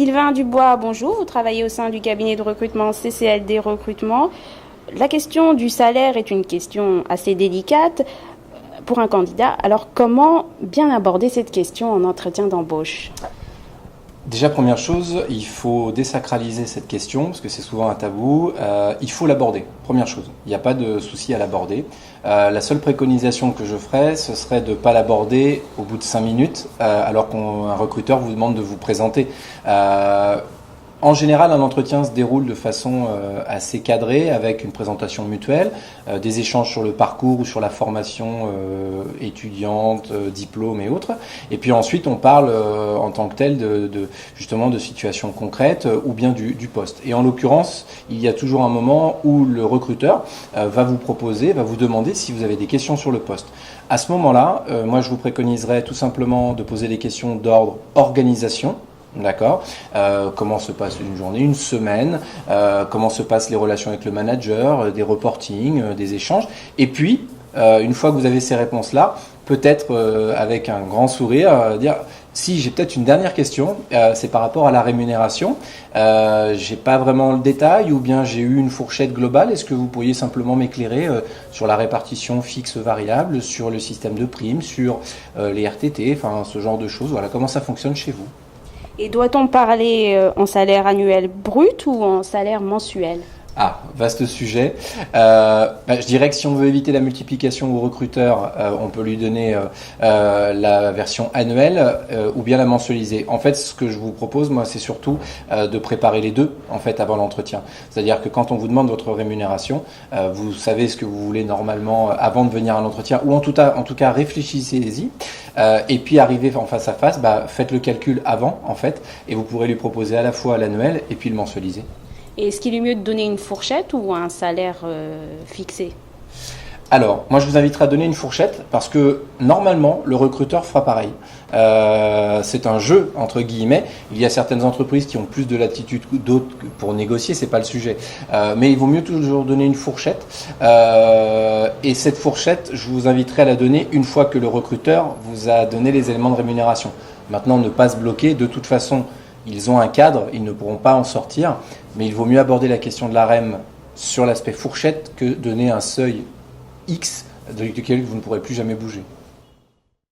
Sylvain Dubois, bonjour. Vous travaillez au sein du cabinet de recrutement CCLD Recrutement. La question du salaire est une question assez délicate pour un candidat. Alors, comment bien aborder cette question en entretien d'embauche ? Déjà, première chose, il faut désacraliser cette question, parce que c'est souvent un tabou. Il faut l'aborder, première chose. Il n'y a pas de souci à l'aborder. La seule préconisation que je ferais, ce serait de ne pas l'aborder au bout de 5 minutes, alors qu'un recruteur vous demande de vous présenter. En général, un entretien se déroule de façon assez cadrée, avec une présentation mutuelle, des échanges sur le parcours ou sur la formation étudiante, diplôme et autres. Et puis ensuite, on parle en tant que tel justement de situations concrètes ou bien du poste. Et en l'occurrence, il y a toujours un moment où le recruteur va vous proposer, va vous demander si vous avez des questions sur le poste. À ce moment-là, moi je vous préconiserais tout simplement de poser des questions d'ordre organisation. D'accord. Comment se passe une journée, une semaine, comment se passent les relations avec le manager, des reportings, des échanges. Et puis, une fois que vous avez ces réponses-là, peut-être avec un grand sourire, dire si j'ai peut-être une dernière question, c'est par rapport à la rémunération. J'ai pas vraiment le détail ou bien j'ai eu une fourchette globale. Est-ce que vous pourriez simplement m'éclairer sur la répartition fixe variable, sur le système de primes, sur les RTT, enfin ce genre de choses. Voilà, comment ça fonctionne chez vous? Et doit-on parler en salaire annuel brut ou en salaire mensuel ? Ah, vaste sujet. Je dirais que si on veut éviter la multiplication au recruteur, on peut lui donner la version annuelle ou bien la mensualiser. En fait, ce que je vous propose, moi, c'est surtout de préparer les deux en fait avant l'entretien. C'est-à-dire que quand on vous demande votre rémunération, vous savez ce que vous voulez normalement avant de venir à l'entretien, ou en tout cas réfléchissez-y. Et puis arrivez en face à face, faites le calcul avant en fait, et vous pourrez lui proposer à la fois l'annuel et puis le mensualiser. Et est-ce qu'il est mieux de donner une fourchette ou un salaire fixé ? Alors, moi je vous inviterai à donner une fourchette parce que normalement le recruteur fera pareil. C'est un jeu entre guillemets. Il y a certaines entreprises qui ont plus de latitude que d'autres pour négocier, c'est pas le sujet. Mais il vaut mieux toujours donner une fourchette. Et cette fourchette, je vous inviterai à la donner une fois que le recruteur vous a donné les éléments de rémunération. Maintenant, ne pas se bloquer. De toute façon, ils ont un cadre, ils ne pourront pas en sortir. Mais il vaut mieux aborder la question de la REM sur l'aspect fourchette que donner un seuil X duquel vous ne pourrez plus jamais bouger.